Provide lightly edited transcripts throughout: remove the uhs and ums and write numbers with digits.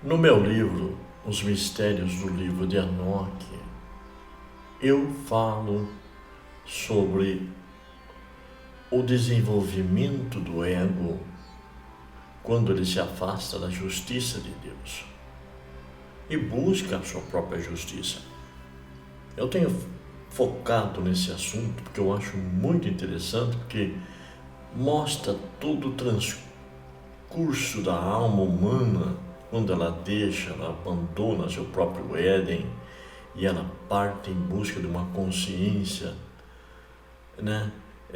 No meu livro, Os Mistérios do Livro de Enoque, eu falo sobre o desenvolvimento do ego quando ele se afasta da justiça de Deus e busca a sua própria justiça. Eu tenho focado nesse assunto porque eu acho muito interessante, porque mostra todo o transcurso da alma humana quando ela deixa, ela abandona seu próprio Éden e ela parte em busca de uma consciência,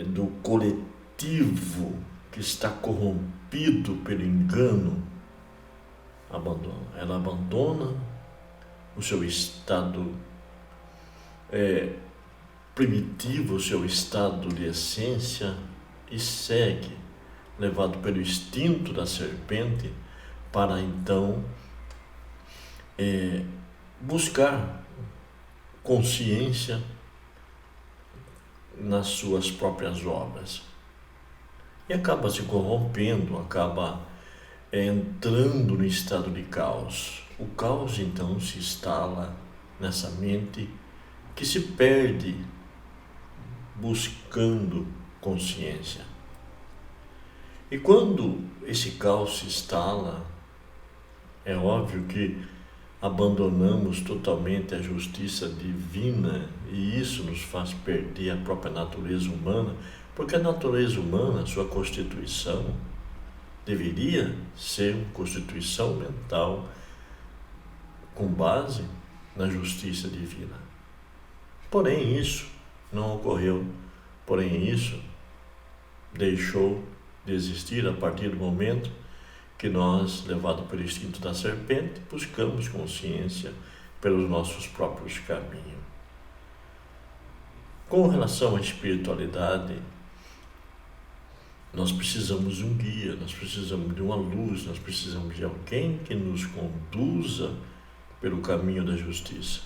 do coletivo que está corrompido pelo engano. Ela abandona o seu estado primitivo, o seu estado de essência, e segue, levado pelo instinto da serpente, para então buscar consciência nas suas próprias obras. E acaba se corrompendo, acaba entrando no estado de caos. O caos então se instala nessa mente que se perde buscando consciência. E quando esse caos se instala, é óbvio que abandonamos totalmente a justiça divina, e isso nos faz perder a própria natureza humana, porque a natureza humana, sua constituição, deveria ser uma constituição mental com base na justiça divina. Porém, isso não ocorreu. Porém, isso deixou de existir a partir do momento que nós, levados pelo instinto da serpente, buscamos consciência pelos nossos próprios caminhos. Com relação à espiritualidade, nós precisamos de um guia, nós precisamos de uma luz, nós precisamos de alguém que nos conduza pelo caminho da justiça.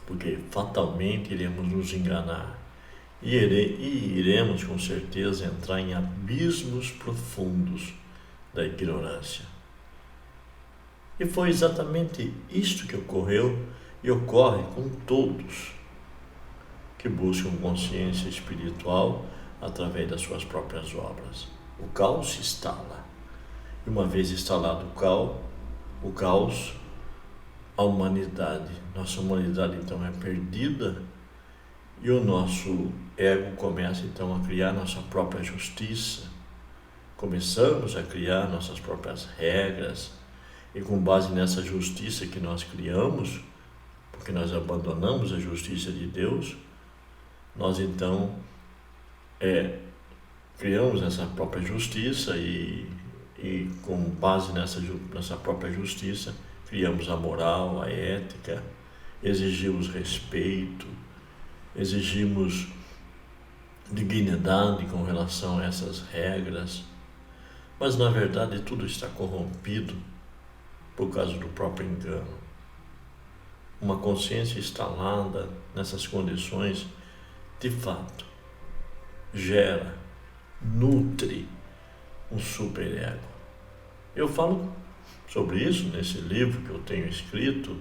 Porque fatalmente iremos nos enganar e iremos com certeza entrar em abismos profundos da ignorância. E foi exatamente isto que ocorreu e ocorre com todos que buscam consciência espiritual através das suas próprias obras. O caos se instala. E uma vez instalado o caos, a humanidade, nossa humanidade então é perdida, e o nosso ego começa então a criar nossa própria justiça. Começamos a criar nossas próprias regras, e com base nessa justiça que nós criamos, porque nós abandonamos a justiça de Deus, nós então criamos essa própria justiça e com base nessa própria justiça, criamos a moral, a ética, exigimos respeito, exigimos dignidade com relação a essas regras, mas na verdade tudo está corrompido por causa do próprio engano. Uma consciência instalada nessas condições, de fato, gera, nutre um superego. Eu falo sobre isso nesse livro que eu tenho escrito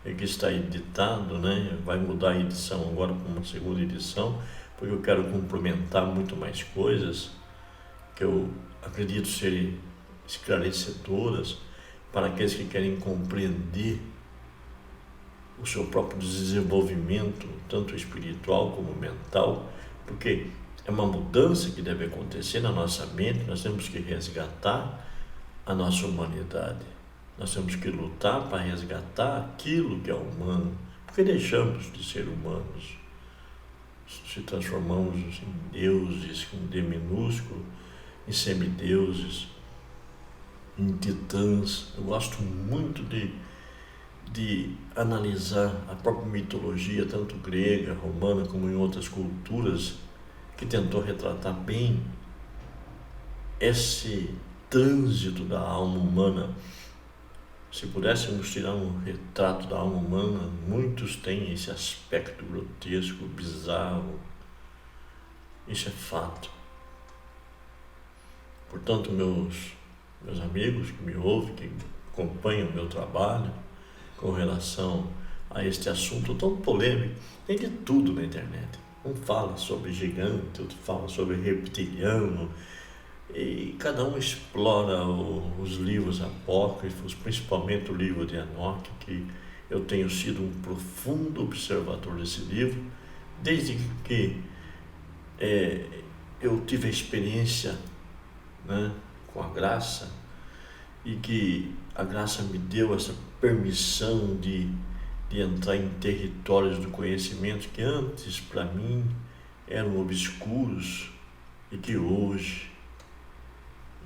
e que está editado, Vai mudar a edição agora para uma segunda edição, porque eu quero complementar muito mais coisas que eu acredito serem esclarecedoras para aqueles que querem compreender o seu próprio desenvolvimento, tanto espiritual como mental, porque é uma mudança que deve acontecer na nossa mente. Nós temos que resgatar a nossa humanidade. Nós temos que lutar para resgatar aquilo que é humano, porque deixamos de ser humanos, se transformamos em deuses com D minúsculo, em semideuses, em titãs. Eu gosto muito de analisar a própria mitologia, tanto grega, romana, como em outras culturas, que tentou retratar bem esse trânsito da alma humana. Se pudéssemos tirar um retrato da alma humana, muitos têm esse aspecto grotesco, bizarro. Isso é fato. Portanto, meus amigos que me ouvem, que acompanham o meu trabalho com relação a este assunto tão polêmico. Tem de tudo na internet. Um fala sobre gigante, outro fala sobre reptiliano, e cada um explora os livros apócrifos, principalmente o livro de Enoque, que eu tenho sido um profundo observador desse livro, desde que eu tive a experiência, né, com a graça, e que a graça me deu essa permissão de entrar em territórios do conhecimento que antes, para mim, eram obscuros e que hoje,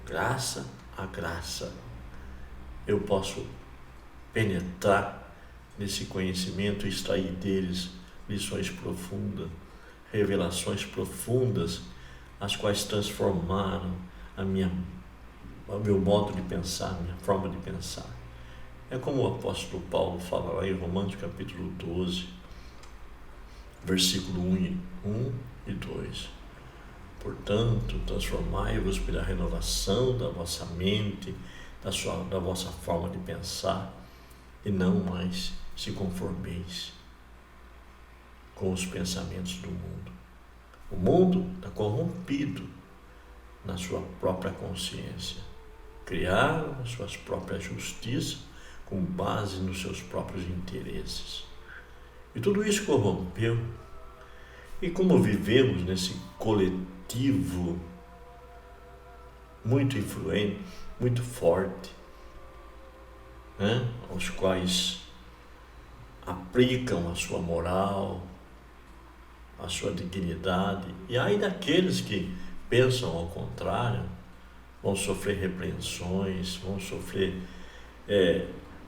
graça a graça, eu posso penetrar nesse conhecimento e extrair deles lições profundas, revelações profundas, as quais transformaram o meu modo de pensar, a minha forma de pensar. É como o apóstolo Paulo fala lá em Romanos capítulo 12, versículo 1 e 2. Portanto, transformai-vos pela renovação da vossa mente, da vossa forma de pensar, e não mais se conformeis com os pensamentos do mundo. O mundo está corrompido na sua própria consciência. Criaram as suas próprias justiças com base nos seus próprios interesses. E tudo isso corrompeu. E como vivemos nesse coletivo muito influente, muito forte, né? Os quais aplicam a sua moral, a sua dignidade, e aí daqueles que pensam ao contrário, vão sofrer repreensões, vão sofrer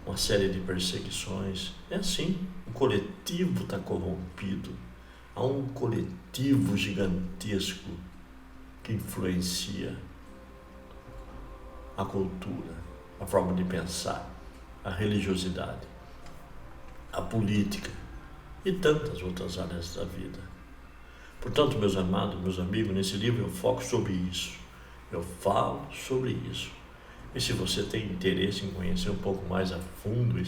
uma série de perseguições. É assim, o coletivo está corrompido. Há um coletivo gigantesco que influencia a cultura, a forma de pensar, a religiosidade, a política e tantas outras áreas da vida. Portanto, meus amados, meus amigos, nesse livro eu foco sobre isso. Eu falo sobre isso. E se você tem interesse em conhecer um pouco mais a fundo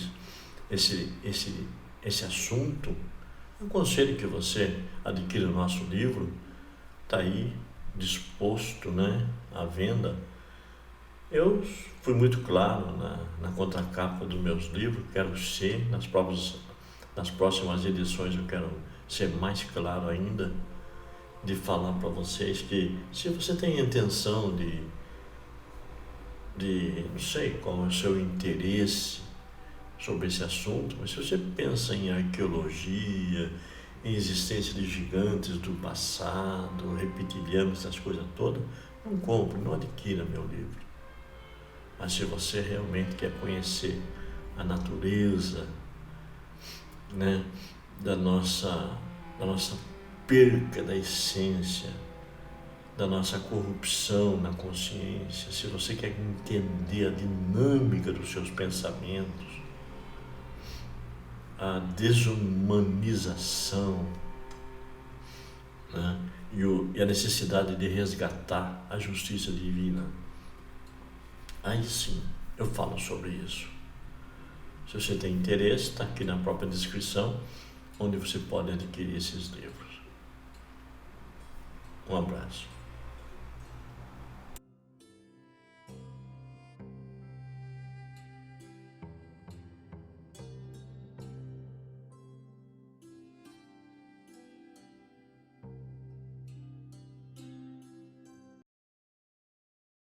esse assunto, eu aconselho que você adquira o nosso livro. Está aí disposto, né, à venda. Eu fui muito claro na contracapa dos meus livros. Quero ser, nas próximas edições eu quero ser mais claro ainda, de falar para vocês que se você tem a intenção de não sei qual é o seu interesse sobre esse assunto, mas se você pensa em arqueologia, em existência de gigantes do passado, reptilianos, essas coisas todas, não compre, não adquira meu livro. Mas se você realmente quer conhecer a natureza, né, da nossa perca da essência, da nossa corrupção na consciência, se você quer entender a dinâmica dos seus pensamentos, a desumanização, né, e a necessidade de resgatar a justiça divina, aí sim eu falo sobre isso. Se você tem interesse, está aqui na própria descrição, onde você pode adquirir esses livros. Um abraço.